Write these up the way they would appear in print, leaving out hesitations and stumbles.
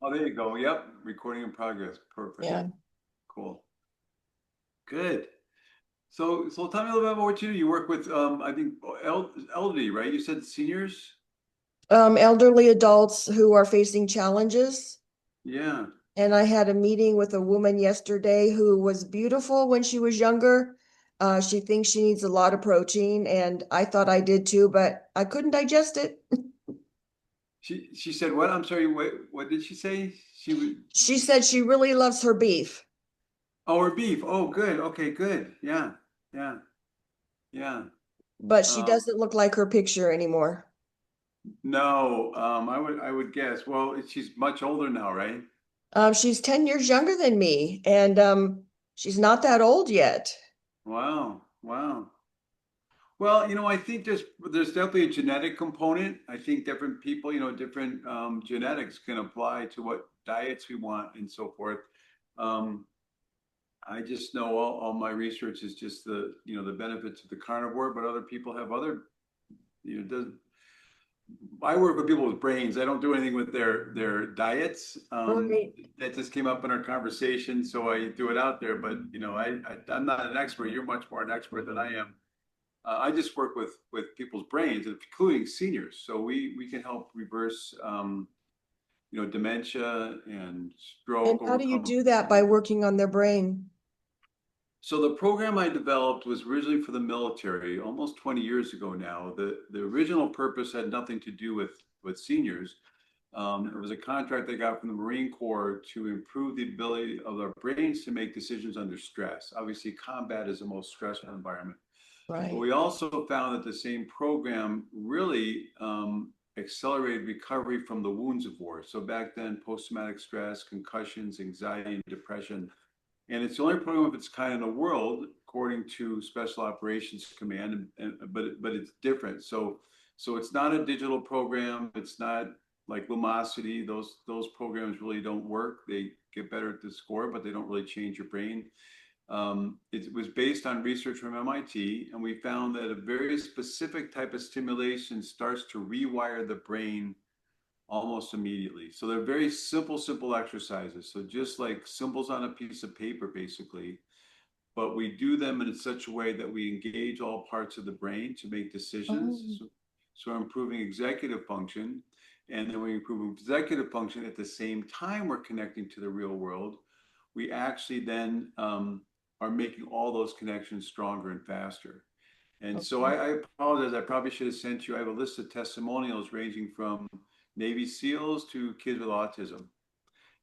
Oh, there you go. Yep. Recording in progress. Perfect. Yeah. Cool. Good. So tell me a little bit about what you do. You work with, I think, elderly, right? You said seniors? Elderly adults who are facing challenges. Yeah. And I had a meeting with a woman yesterday who was beautiful when she was younger. She thinks she needs a lot of protein, and I thought I did too, but I couldn't digest it. She said what? I'm sorry. What did she say? She would. She said she really loves her beef, Oh, her beef. Oh, good. Okay, good. Yeah. Yeah. Yeah. but she Um, doesn't look like her picture anymore. no, I would guess. Well, she's much older now, right? She's 10 years younger than me, and she's not that old yet. Wow. Wow. Well, I think there's definitely a genetic component. I think different people, different genetics can apply to what diets we want and so forth. Um, I just know all my research is just the benefits of the carnivore, but other people have other, does I work with people with brains. I don't do anything with their diets. Right. That just came up in our conversation, so I threw it out there. But I'm not an expert. You're much more an expert than I am. I just work with people's brains, including seniors. So we can help reverse dementia and And stroke, how do you overcome. do that by working on their brain? So the program I developed was originally for the military almost 20 years ago now. The original purpose had nothing to do with seniors. It was a contract they got from the Marine Corps to improve the ability of our brains to make decisions under stress. Obviously, combat is the most stressful environment. But Right. we also found that the same program really accelerated recovery from the wounds of war. So back then, post-traumatic stress, concussions, anxiety, and depression. And it's the only program of its kind in the world, according to Special Operations Command. But it's different. So it's not a digital program. It's not like Lumosity. Those programs really don't work. They get better at the score, but they don't really change your brain. It was based on research from MIT, and we found that a very specific type of stimulation starts to rewire the brain almost immediately. So they're very simple exercises. So just like symbols on a piece of paper, basically, but we do them in such a way that we engage all parts of the brain to make decisions. Oh, So improving executive function. And then we improve executive function at the same time we're connecting to the real world. We actually then are making all those connections stronger and faster. And so okay. I apologize. I probably should have sent you. I have a list of testimonials ranging from Navy SEALs to kids with autism.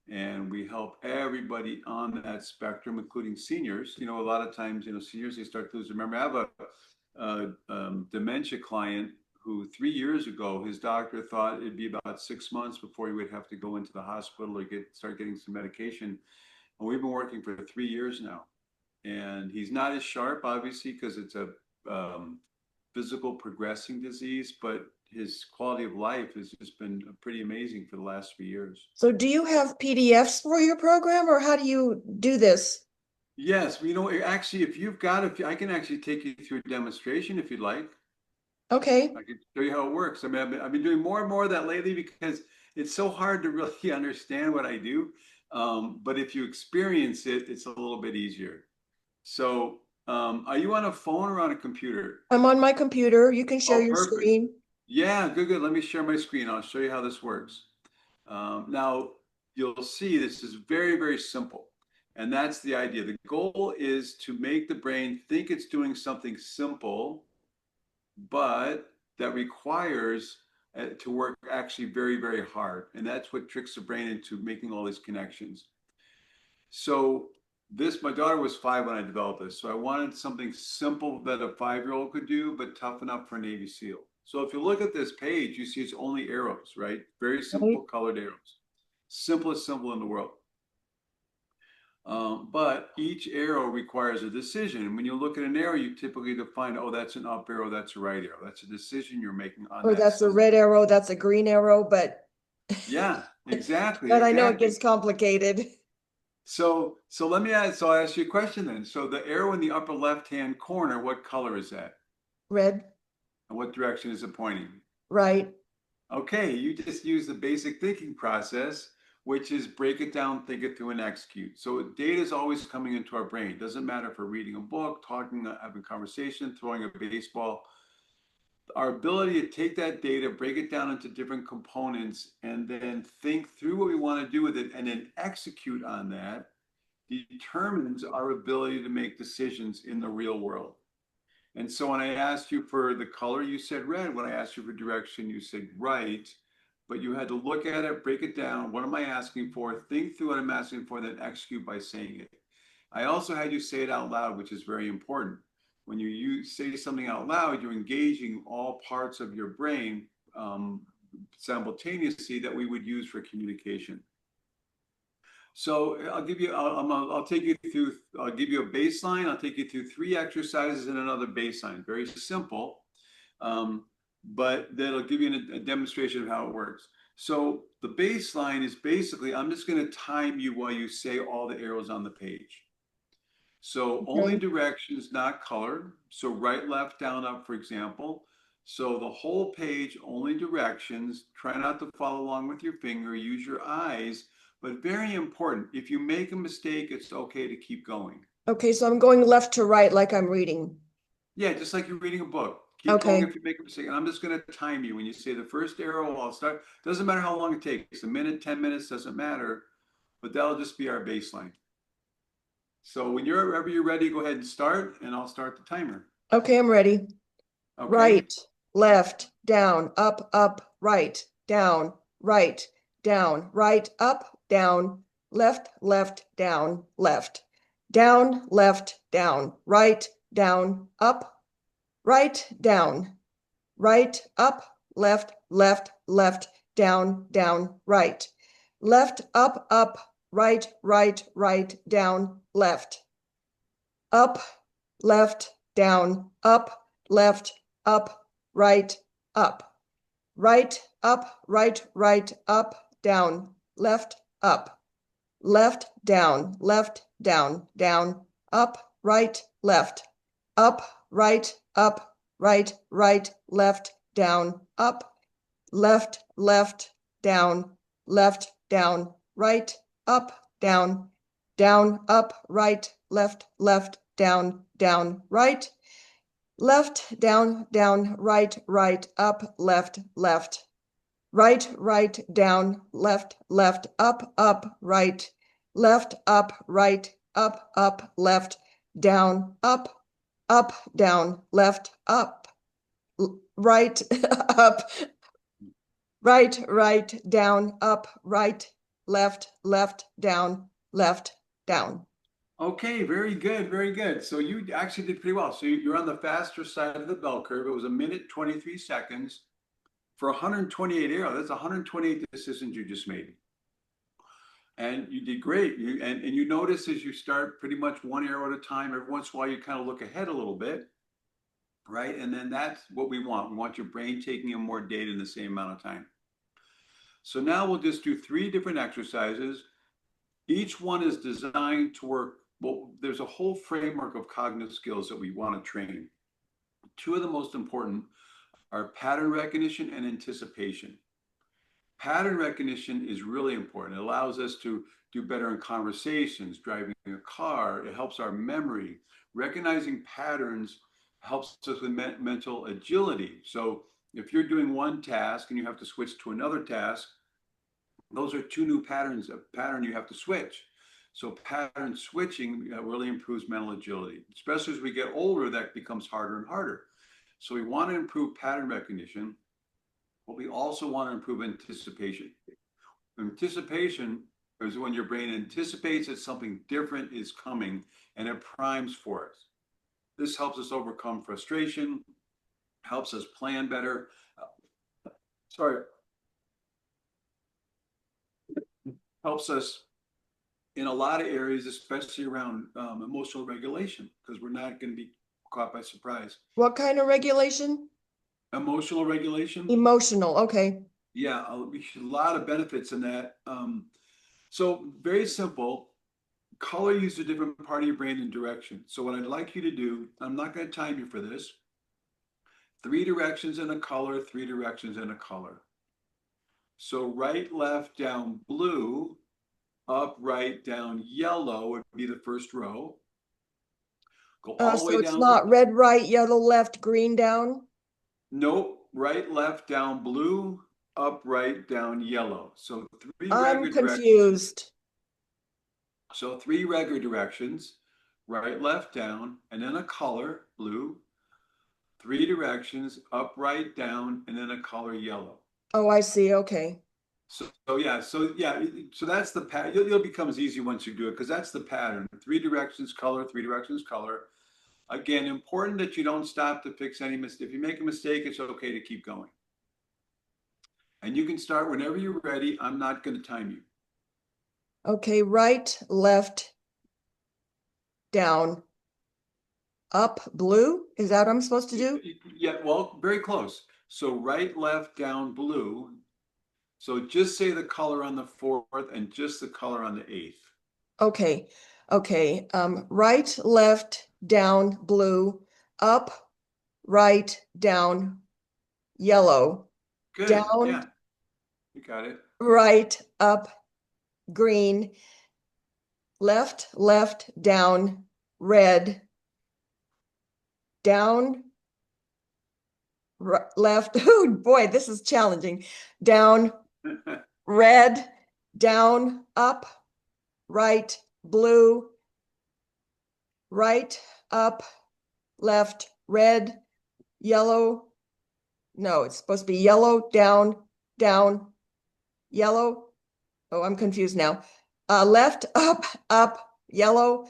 And we help everybody on that spectrum, including seniors. A lot of times, seniors, they start to lose. Remember, I have a dementia client who 3 years ago, his doctor thought it'd be about 6 months before he would have to go into the hospital or start getting some medication. And we've been working for 3 years now. And he's not as sharp, obviously, because it's a physical progressing disease, but his quality of life has just been pretty amazing for the last 3 years. So do you have PDFs for your program, or how do you do this? Yes, actually, if you've got, if I can actually take you through a demonstration if you'd like. Okay. I can show you how it works. I mean, I've been doing more and more of that lately because it's so hard to really understand what I do. But if you experience it, it's a little bit easier. So, are you on a phone or on a computer? I'm on my computer. You can share Oh, your perfect. screen. Yeah, good, good. Let me share my screen. I'll show you how this works. Now, you'll see this is very, very simple. And that's the idea. The goal is to make the brain think it's doing something simple, but that requires to work actually very, very hard. And that's what tricks the brain into making all these connections. So, my daughter was 5 when I developed this. So, I wanted something simple that a 5-year-old could do, but tough enough for a Navy SEAL. So, if you look at this page, you see it's only arrows, right? Very simple Right. colored arrows. Simplest symbol in the world. But each arrow requires a decision. And when you look at an arrow, you typically define, oh, that's an up arrow, that's a right arrow. That's a decision you're making on Or that that's a symbol. red arrow, that's a green arrow, but Yeah, exactly, but I know it exactly. gets complicated. So let me ask. So I ask you a question then. So the arrow in the upper left-hand corner, what color is that? Red, And what direction is it pointing? right. Okay, you just use the basic thinking process. which is break it down, think it through, and execute. So data is always coming into our brain. It doesn't matter if we're reading a book, talking, having a conversation, throwing a baseball. Our ability to take that data, break it down into different components, and then think through what we want to do with it, and then execute on that determines our ability to make decisions in the real world. And so when I asked you for the color, you said red. When I asked you for direction, you said right. But you had to look at it, break it down. What am I asking for? Think through what I'm asking for, then execute by saying it. I also had you say it out loud, which is very important. When you say something out loud, you're engaging all parts of your brain simultaneously that we would use for communication. So I'll give you, I'll take you through, I'll give you a baseline. I'll take you through 3 exercises and another baseline. Very simple, but that'll give you a demonstration of how it works. So the baseline is basically, I'm just going to time you while you say all the arrows on the page. So only directions, not colored. So right, left, down, up, for example. So the whole page, only directions. Try not to follow along with your finger. Use your eyes. But very important, if you make a mistake, it's okay to keep going. Okay, so I'm going left to right like I'm reading. Yeah, just like you're reading a book. Keep Okay. going if you make a mistake. And I'm just going to time you. When you say the first arrow, I'll start. Doesn't matter how long it takes. A minute, 10 minutes, doesn't matter. But that'll just be our baseline. So whenever you're ready, go ahead and start, and I'll start the timer. Okay, I'm ready. Okay. Right, left, down, up, right, down, right, up, down, left, down, left, down, right, down, up, right, down, right, up, left, down, right, left, up, right, down, left, up, left, down, up, left, up, right, up, right, up, down, left, up, left, down, down, up, right, left, up, right, left, down, up, left, down, right, up, down, up, right, left, down, right, left, down, right, up, left, right, down, left, up, right, left, up, left, down, up, down, left, up, right, up, right, down, up, right, left, down, down. Okay, very good, very good. So you actually did pretty well. So you're on the faster side of the bell curve. It was 1 minute, 23 seconds for 128 arrows. That's 128 decisions you just made. And you did great. And you notice as you start pretty much 1 arrow at a time, every once in a while you kind of look ahead a little bit, right? And then that's what we want. We want your brain taking in more data in the same amount of time. So now we'll just do 3 different exercises. Each one is designed to work. Well, there's a whole framework of cognitive skills that we want to train. 2 of the most important are pattern recognition and anticipation. Pattern recognition is really important. It allows us to do better in conversations, driving a car. It helps our memory. Recognizing patterns helps us with mental agility. So if you're doing one task and you have to switch to another task, those are 2 new patterns, a pattern you have to switch. So pattern switching really improves mental agility. Especially as we get older, that becomes harder and harder. So we want to improve pattern recognition, but we also want to improve anticipation. Anticipation is when your brain anticipates that something different is coming and it primes for us. This helps us overcome frustration, helps us plan better. Helps us in a lot of areas, especially around emotional regulation, because we're not going to be caught by surprise. What kind of regulation? Emotional regulation. Emotional, okay. Yeah, a lot of benefits in that. So very simple. Color uses a different part of your brain and direction. So what I'd like you to do, I'm not going to time you for this. 3 directions in a color, 3 directions in a color. So right, left, down, blue, up, right, down, yellow would be the first row. Go all the way So it's down. not red, right, yellow, left, green, down? Nope. Right, left, down, blue, up, right, down, yellow. So three I'm regular directions. confused. So three regular directions, right, left, down, and then a color, blue. Three directions, up, right, down, and then a color, yellow. Oh, I see. Okay. So that's the pattern. It'll become easy once you do it because that's the pattern. Three directions, color, three directions, color. Again, important that you don't stop to fix any mistake. If you make a mistake, it's okay to keep going. And you can start whenever you're ready. I'm not going to time you. Okay, right, left, down, up, blue? Is that what I'm supposed to do? Yeah, well, very close. So right, left, down, blue. So just say the color on the fourth and just the color on the eighth. Okay. Okay. Right, left, down, blue, up, right, down, yellow, Good. down, Yeah, you got it. right, up, green, left, left, down, red, down, left. Oh boy, this is challenging. Down, red, down, up, right, blue, right, up, left, red, yellow. No, it's supposed to be yellow, down, down, yellow. Oh, I'm confused now. Left, up, yellow,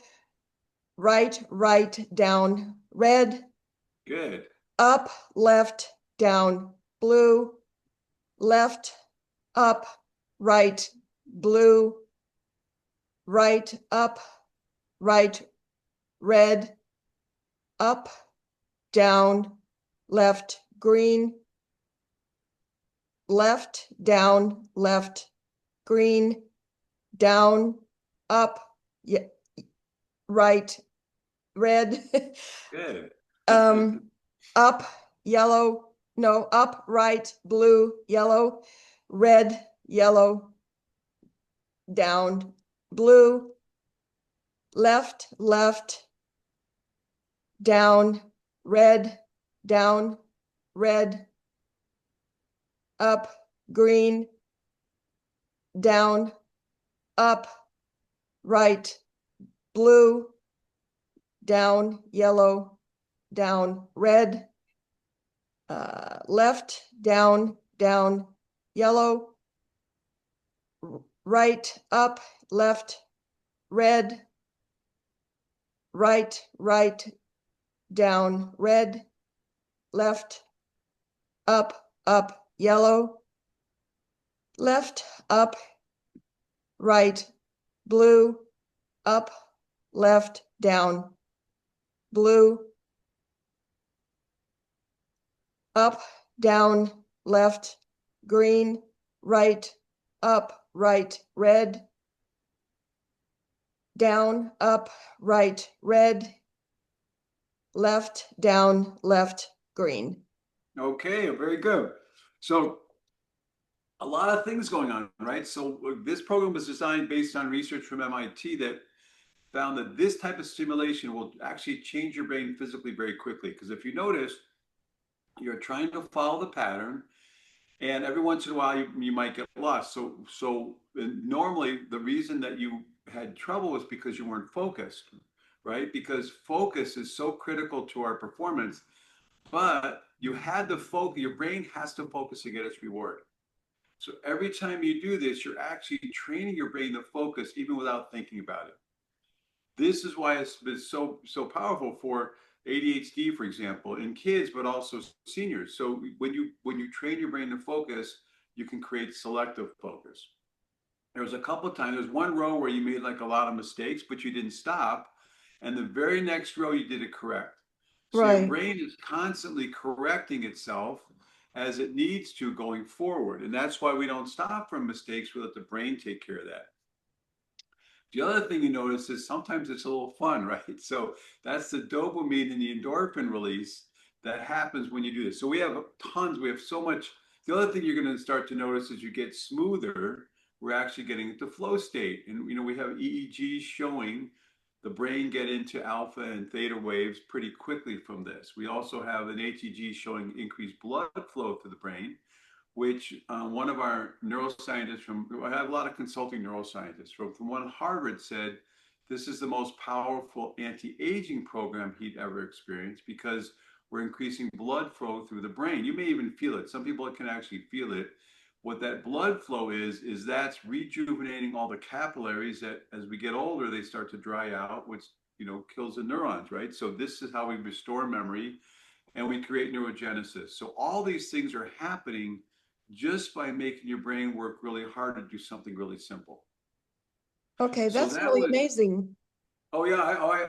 right, right, down, red, Good. up, left, down, blue, left, up, right, blue, right, up, right, red, up, down, left, green, left, down, left, green, down, up, yeah, right, red, Good. up, yellow, no, up, right, blue, yellow, red, yellow, down, blue, left, left, down, red, down, red, up, green, down, up, right, blue, down, yellow, down, red, left, down, down, yellow, right, up, left, red, right, right, down, red, left, up, yellow, left, up, right, blue, up, left, down, blue, up, down, left, green, right, up, right, red, down, up, right, red, left, down, left, green. Okay, very good. So a lot of things going on, right? So this program was designed based on research from MIT that found that this type of stimulation will actually change your brain physically very quickly. Because if you notice, you're trying to follow the pattern, and every once in a while you might get lost. So normally the reason that you had trouble was because you weren't focused, right? Because focus is so critical to our performance, but you had to focus. Your brain has to focus to get its reward. So every time you do this, you're actually training your brain to focus even without thinking about it. This is why it's been so powerful for ADHD, for example, in kids, but also seniors. So when you train your brain to focus, you can create selective focus. There was a couple of times. There's one row where you made like a lot of mistakes, but you didn't stop, and the very next row you did it correct. So your Right. brain is constantly correcting itself as it needs to going forward, and that's why we don't stop from mistakes. We let the brain take care of that. The other thing you notice is sometimes it's a little fun, right? So that's the dopamine and the endorphin release that happens when you do this. So we have tons, we have so much The other thing you're going to start to notice as you get smoother, we're actually getting into flow state. And, we have EEGs showing the brain get into alpha and theta waves pretty quickly from this. We also have an HEG showing increased blood flow to the brain, which one of our neuroscientists I have a lot of consulting neuroscientists from one Harvard said this is the most powerful anti-aging program he'd ever experienced because we're increasing blood flow through the brain. You may even feel it. Some people can actually feel it. What that blood flow is that's rejuvenating all the capillaries that as we get older, they start to dry out, which, kills the neurons, right? So this is how we restore memory and we create neurogenesis. So all these things are happening just by making your brain work really hard to do something really simple. Okay, So that's that really was, amazing. oh yeah,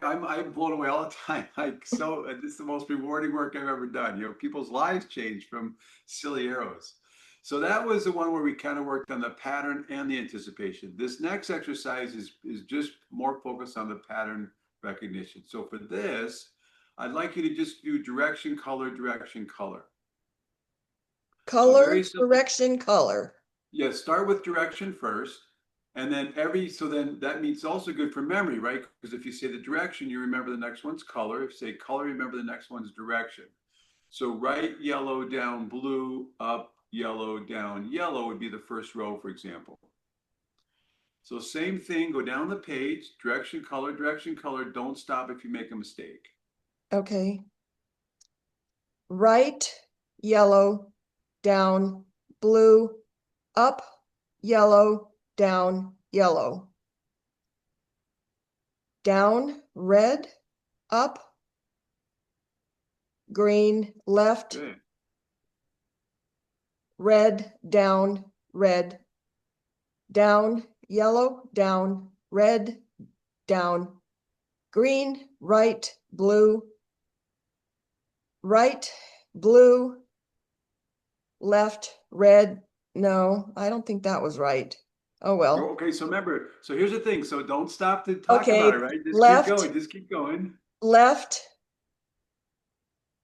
I'm blown away all the time. This is the most rewarding work I've ever done. People's lives change from silly arrows. So that was the one where we kind of worked on the pattern and the anticipation. This next exercise is just more focused on the pattern recognition. So for this, I'd like you to just do direction, color, direction, color. So Color, very simple. direction, color. Yeah, start with direction first. And then so then that means also good for memory, right? Because if you say the direction, you remember the next one's color. If you say color, remember the next one's direction. So right yellow, down blue, up yellow, down yellow would be the first row, for example. So same thing, go down the page, direction, color, don't stop if you make a mistake. Okay. Right, yellow, down, blue, up, yellow, down, yellow. Down, red, up, green, left, Good. red, down, red, down, yellow, down, red, down, green, right, blue, right, blue, left, red. No, I don't think that was right. Oh, well. Okay, so remember, so here's the thing. So don't stop to talk Okay, about it, right? Just keep left, going, just keep going. left,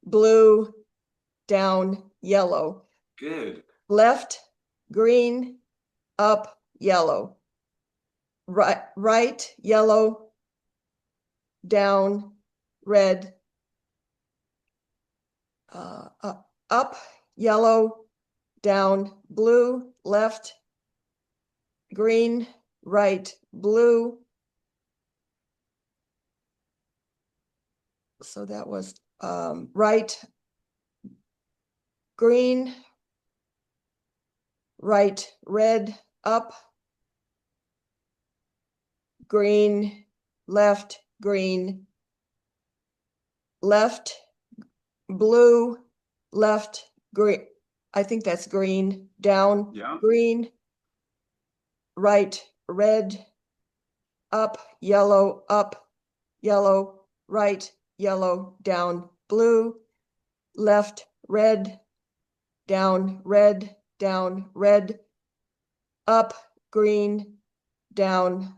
blue, down, yellow. Good. Left, green, up, yellow. Right, yellow, down, red. Up, yellow, down, blue, left, green, right, blue. So that was right, green, right, red, up, green, left, blue, left, green. I think that's green, down, Yeah. green, right, red, up, yellow, right, yellow, down, blue, left, red, down, red, up, green, down,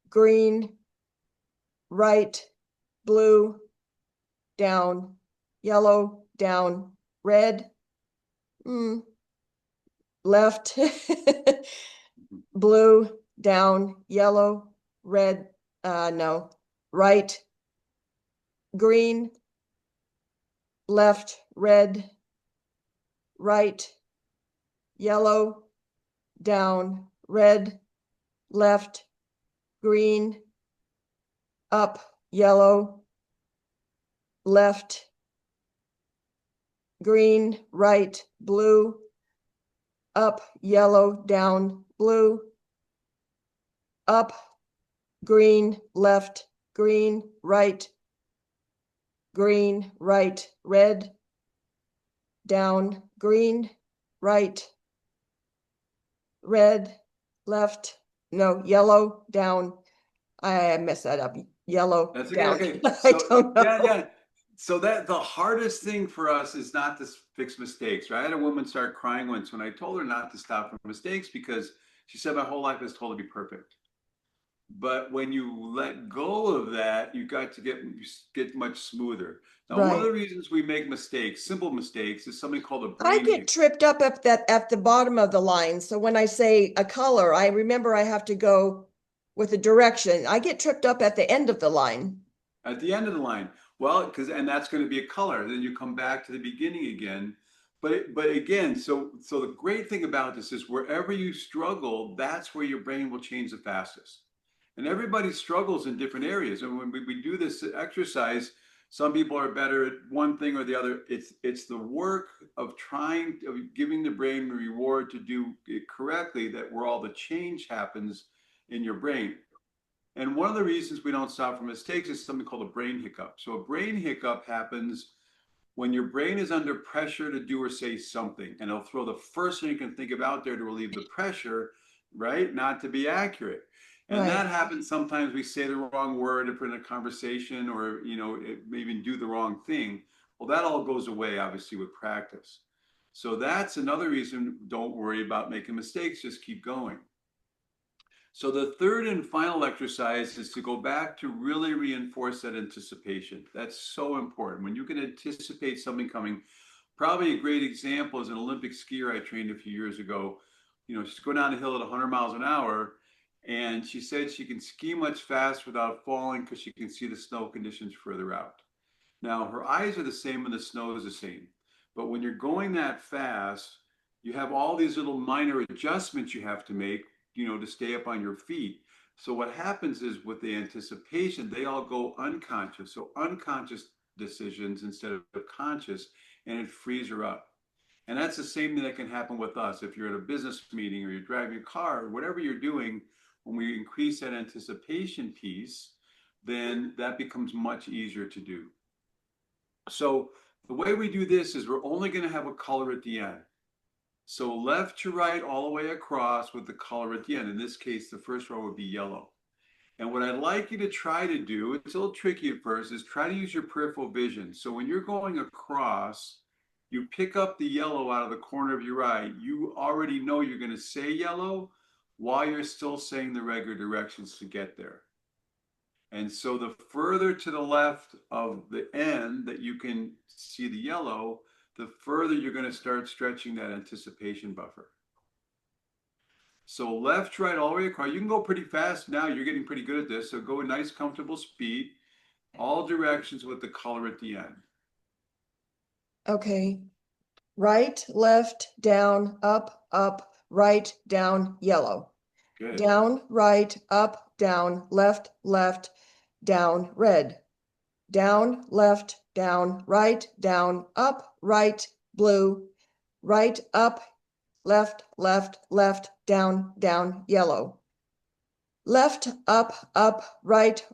green, right, blue, down, yellow, down, red, left, blue, down, yellow, red, no, right, green, left, red, right, yellow, down, red, left, green, up, yellow, left, green, right, blue, up, yellow, down, blue, up, green, left, green, right, red, down, green, right, red, left, no, yellow, down. I messed that up. Yellow, That's okay. down. Okay. I So don't know. yeah. So that the hardest thing for us is not to fix mistakes, right? I had a woman start crying once when I told her not to stop from mistakes because she said my whole life is told to be perfect. But when you let go of that, you got to get much smoother. Now, one of Right. the reasons we make mistakes, simple mistakes, is something called a I brain get hiccup. tripped up at the bottom of the line. So when I say a color, I remember I have to go with a direction. I get tripped up at the end of the line. At the end of the line. Well, and that's going to be a color. Then you come back to the beginning again. But again, so the great thing about this is wherever you struggle, that's where your brain will change the fastest. And everybody struggles in different areas. And when we do this exercise, some people are better at one thing or the other. It's the work of giving the brain the reward to do it correctly that where all the change happens in your brain. And one of the reasons we don't stop from mistakes is something called a brain hiccup. So a brain hiccup happens when your brain is under pressure to do or say something, and it'll throw the first thing you can think of out there to relieve the pressure, right? Not to be accurate. And that Right. happens sometimes we say the wrong word in a conversation or, maybe do the wrong thing. Well, that all goes away, obviously, with practice. So that's another reason don't worry about making mistakes, just keep going. So the third and final exercise is to go back to really reinforce that anticipation. That's so important. When you can anticipate something coming, probably a great example is an Olympic skier I trained a few years ago. She's going down a hill at 100 miles an hour, and she said she can ski much faster without falling because she can see the snow conditions further out. Now, her eyes are the same and the snow is the same. But when you're going that fast, you have all these little minor adjustments you have to make, to stay up on your feet. So what happens is with the anticipation, they all go unconscious. So unconscious decisions instead of conscious, and it frees her up. And that's the same thing that can happen with us. If you're at a business meeting or you're driving a car, or whatever you're doing, when we increase that anticipation piece, then that becomes much easier to do. So the way we do this is we're only going to have a color at the end. So left to right all the way across with the color at the end. In this case, the first row would be yellow. And what I'd like you to try to do, it's a little tricky at first, is try to use your peripheral vision. So when you're going across, you pick up the yellow out of the corner of your eye. You already know you're going to say yellow while you're still saying the regular directions to get there. And so the further to the left of the end that you can see the yellow, the further you're going to start stretching that anticipation buffer. So left, right, all the way across. You can go pretty fast now. You're getting pretty good at this. So go a nice, comfortable speed, all directions with the color at the end. Okay. Right, left, down, up, right, down, yellow. Good. Down, right, up, down, left, down, red. Down, left, down, right, down, up, right, blue. Right, up, left, down, yellow. Left, up, right,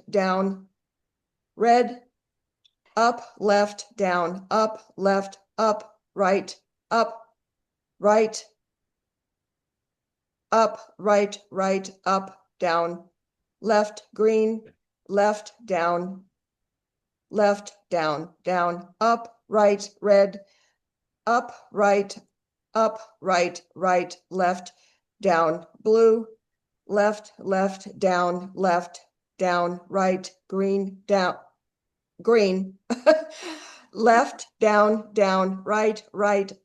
down, red. Up, left, down, up, right, up, right, up, right, up, down, left, green, left, down, down, up, right, red, up, right, left, down, blue, left, down, right, green, down, green, left, down, right,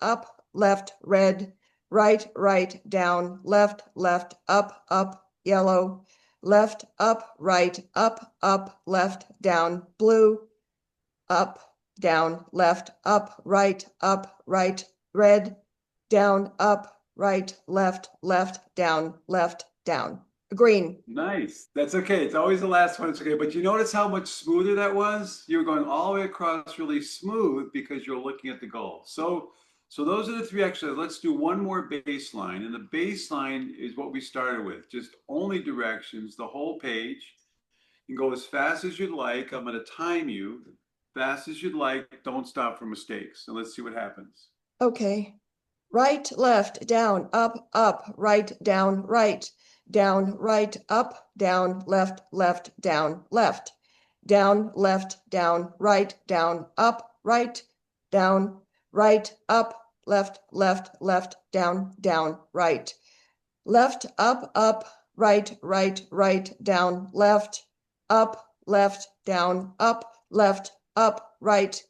up, left, red, right, down, left, up, yellow, left, up, right, up, left, down, blue, up, down, left, up, right, red, down, up, right, left, down, green. Nice. That's okay. It's always the last one. It's okay. But you notice how much smoother that was? You were going all the way across really smooth because you're looking at the goal. So those are the three exercises. Let's do one more baseline. And the baseline is what we started with, just only directions, the whole page. You can go as fast as you'd like. I'm going to time you. Fast as you'd like. Don't stop for mistakes. And let's see what happens. Okay. Right, left, down, up, right, down, right, up, down, left, down, left, down, right, down, up, right, down, right, up, left, down, right, left, up, right, right, right, down, left, up, left, down, up, left, up, right,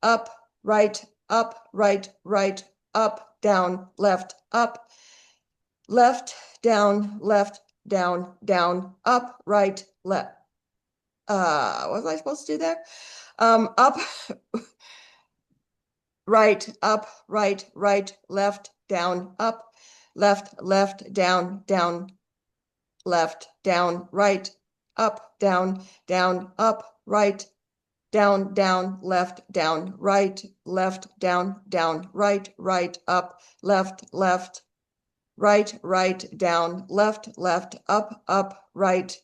up, right, up, right, right, up, down, left, up, left, down, down, up, right, left. What was I supposed to do there? Up, right, up, right, right, left, down, up, left, left, down, down, left, down, right, up, down, down, up, right, down, down, left, down, right, left, down, down, right, right, up, left, left, right, right, down, left, left, up, right,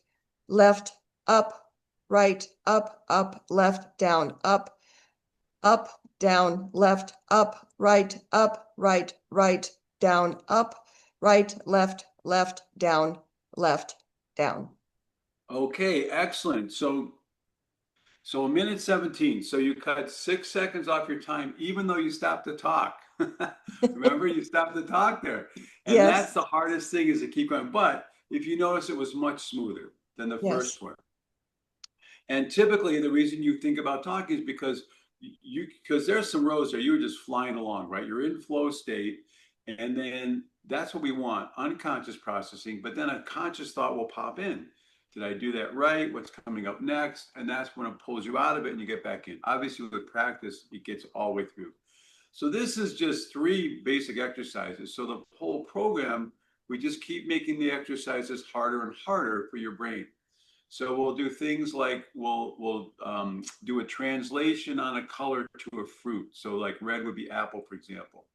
left, up, right, up, left, down, up, down, left, up, right, right, down, up, right, left, down, left, down. Okay, excellent. So a minute 17. So you cut 6 seconds off your time, even though you stopped to talk. Remember, you stopped to talk there. And Yes, that's the hardest thing is to keep going. But if you notice, it was much smoother than the yes. first one. And typically, the reason you think about talking is because there's some rows there, you're just flying along, right? You're in flow state. And then that's what we want, unconscious processing. But then a conscious thought will pop in. Did I do that right? What's coming up next? And that's when it pulls you out of it and you get back in. Obviously, with practice, it gets all the way through. So this is just 3 basic exercises. So the whole program, we just keep making the exercises harder and harder for your brain. So we'll do things like we'll do a translation on a color to a fruit. So like red would be apple, for example.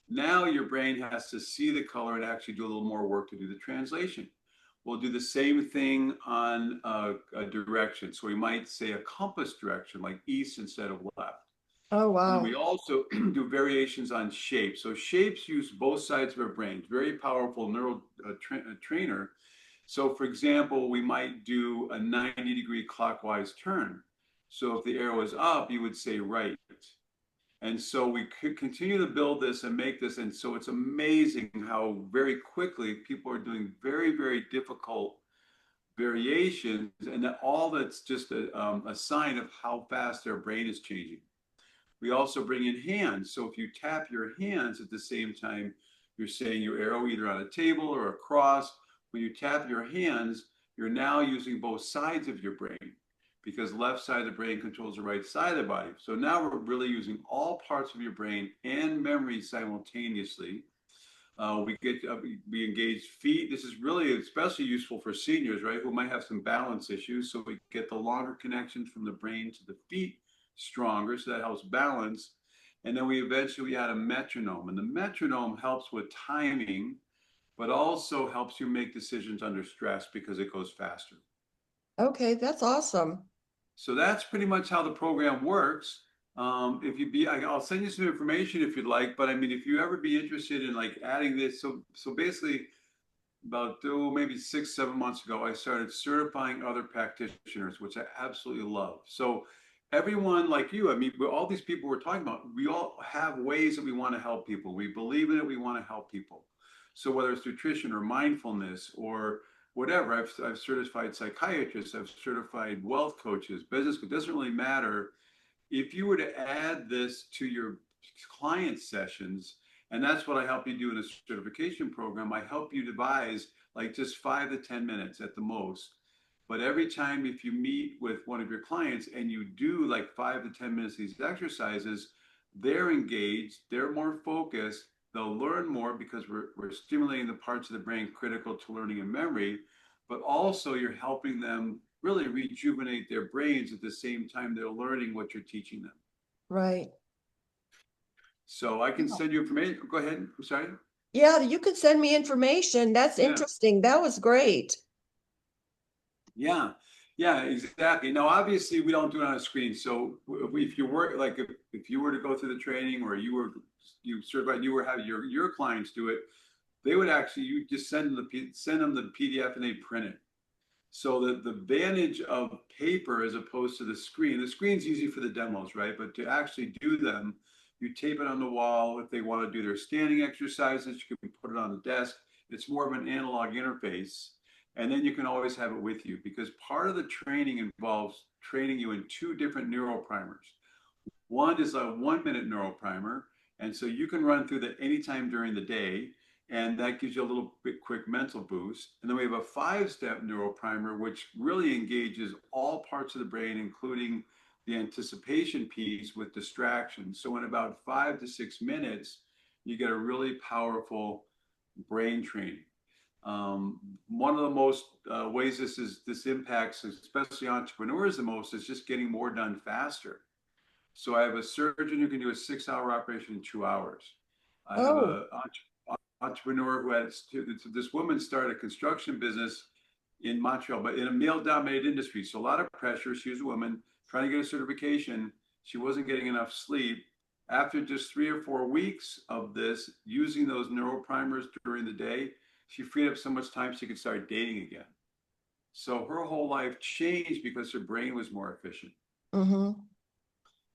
Now your brain has to see the color and actually do a little more work to do the translation. We'll do the same thing on a direction. So we might say a compass direction, like east instead of left. Oh, And wow. we also do variations on shapes. So shapes use both sides of our brain. Very powerful neural trainer. So for example, we might do a 90-degree clockwise turn. So if the arrow is up, you would say right. And so we could continue to build this and make this. And so it's amazing how very quickly people are doing very, very difficult variations. And that all that's just a sign of how fast their brain is changing. We also bring in hands. So if you tap your hands at the same time, you're saying your arrow either on a table or across. When you tap your hands, you're now using both sides of your brain because left side of the brain controls the right side of the body. So now we're really using all parts of your brain and memory simultaneously. We engage feet. This is really especially useful for seniors, right, who might have some balance issues. So we get the longer connections from the brain to the feet stronger, so that helps balance. And then we eventually add a metronome, and the metronome helps with timing, but also helps you make decisions under stress because it goes faster. Okay, that's awesome. So that's pretty much how the program works. If you be, I'll send you some information if you'd like. But I mean, if you ever be interested in like adding this, so basically, about maybe 6, 7 months ago, I started certifying other practitioners, which I absolutely love. So everyone like you, I mean, all these people we're talking about, we all have ways that we want to help people. We believe in it. We want to help people. So whether it's nutrition or mindfulness or whatever, I've certified psychiatrists, I've certified wealth coaches, business, it doesn't really matter. If you were to add this to your client sessions, and that's what I help you do in a certification program, I help you devise like just 5 to 10 minutes at the most. But every time if you meet with one of your clients and you do like 5 to 10 minutes of these exercises, they're engaged, they're more focused, they'll learn more because we're stimulating the parts of the brain critical to learning and memory, but also you're helping them really rejuvenate their brains at the same time they're learning what you're teaching them. Right. So I can send you information. Go ahead. I'm sorry. Yeah, you could send me information. That's Yeah. interesting. That was great. Yeah. Yeah, exactly. Now, obviously, we don't do it on a screen. So if you were like, if you were to go through the training or you certified, you were having your clients do it, they would actually, you just send them the PDF and they print it. So the advantage of paper as opposed to the screen's easy for the demos, right? But to actually do them, you tape it on the wall. If they want to do their standing exercises, you can put it on the desk. It's more of an analog interface. And then you can always have it with you, because part of the training involves training you in two different neuroprimers. One is a 1-minute neuroprimer. And so you can run through that anytime during the day. And that gives you a little bit quick mental boost. And then we have a 5-step neuroprimer, which really engages all parts of the brain, including the anticipation piece with distractions. So in about 5 to 6 minutes, you get a really powerful brain training. One of the most ways this impacts, especially entrepreneurs the most, is just getting more done faster. So I have a surgeon who can do a 6-hour operation in 2 hours. I have Oh, a entrepreneur who has, this woman started a construction business in Montreal, but in a male-dominated industry. So a lot of pressure. She was a woman trying to get a certification. She wasn't getting enough sleep. After just 3 or 4 weeks of this, using those neuroprimers during the day, she freed up so much time she could start dating again. So her whole life changed because her brain was more efficient. mm-hmm.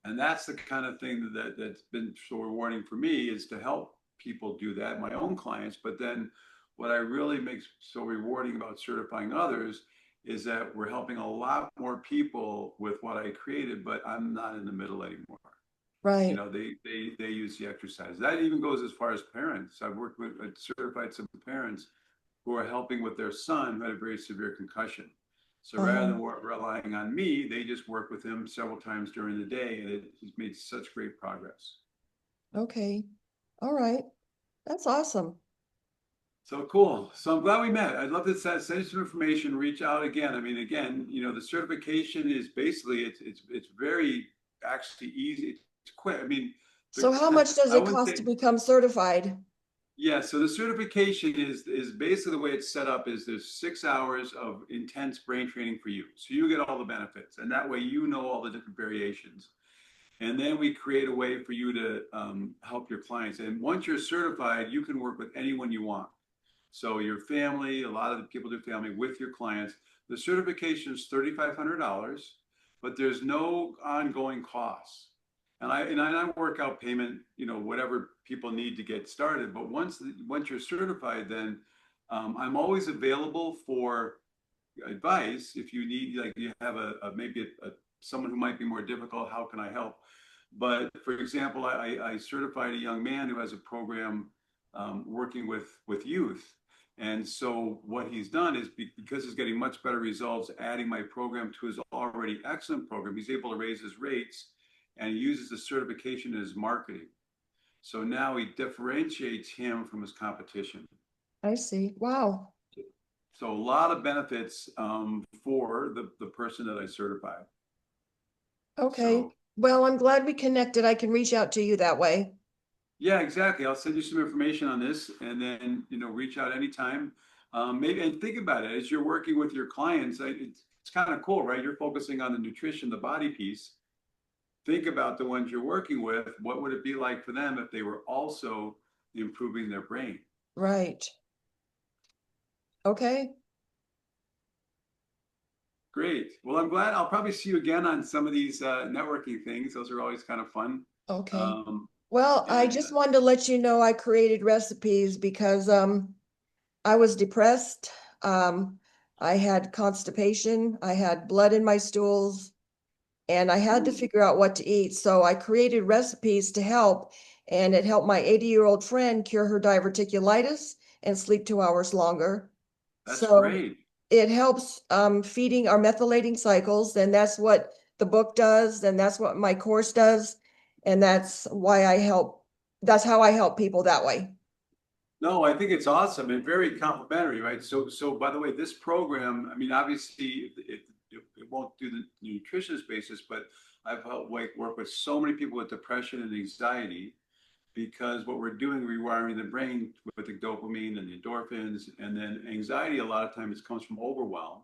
And that's the kind of thing that's been so rewarding for me, is to help people do that, my own clients. But then what I really makes so rewarding about certifying others is that we're helping a lot more people with what I created, but I'm not in the middle anymore. You Right. know, they use the exercise. That even goes as far as parents. I've worked with certified some parents who are helping with their son who had a very severe concussion. So rather Uh-huh. than relying on me, they just work with him several times during the day, and he's made such great progress. Okay. All right. That's awesome. So cool. So I'm glad we met. I'd love to send you some information, reach out again. I mean, again, you know, the certification is basically, it's very actually easy. It's quick. I mean, So how much does I it wouldn't cost to say, become certified? yeah. So the certification is basically the way it's set up is there's 6 hours of intense brain training for you. So you get all the benefits, and that way you know all the different variations. And then we create a way for you to help your clients. And once you're certified, you can work with anyone you want. So your family, a lot of the people do family with your clients. The certification is $3,500, but there's no ongoing costs. And I work out payment, you know, whatever people need to get started. But once you're certified, then I'm always available for advice if you need, like you have maybe someone who might be more difficult. How can I help? But for example, I certified a young man who has a program working with youth. And so what he's done is because he's getting much better results, adding my program to his already excellent program, he's able to raise his rates, and he uses the certification in his marketing. So now he differentiates him from his competition. I see. Wow. So a lot of benefits for the person that I certified. Okay. So Well, I'm glad we connected. I can reach out to you that way. yeah, exactly. I'll send you some information on this, and then reach out anytime. Maybe, and think about it as you're working with your clients. It's kind of cool, right? You're focusing on the nutrition, the body piece. Think about the ones you're working with. What would it be like for them if they were also improving their brain? Right. Okay. Great. Well, I'm glad. I'll probably see you again on some of these networking things. Those are always kind of fun. Okay. Um, Well, I and just wanted to let you know I created recipes because I was depressed. Um I had constipation, I had blood in my stools, and I had to Ooh, figure out what to eat. So I created recipes to help, and it helped my 80-year-old friend cure her diverticulitis and sleep 2 hours longer. that's So great. it helps feeding our methylating cycles, and that's what the book does, and that's what my course does, and that's how I help people that way. No, I think it's awesome and very complimentary, right? So by the way, this program, I mean, obviously it won't do the nutritionist basis, but I've helped work with so many people with depression and anxiety, because what we're doing, rewiring the brain with the dopamine and the endorphins, and then anxiety, a lot of times comes from overwhelm.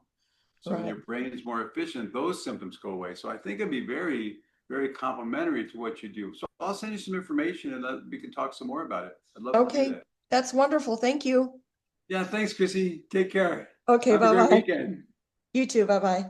So when Right. your brain is more efficient, those symptoms go away. So I think it'd be very, very complimentary to what you do. So I'll send you some information, and we can talk some more about it. I'd love to do Okay, that. that's wonderful. Thank you. Yeah, thanks, Chrissy. Take care. Okay, Have a great bye-bye. weekend. You too, bye-bye.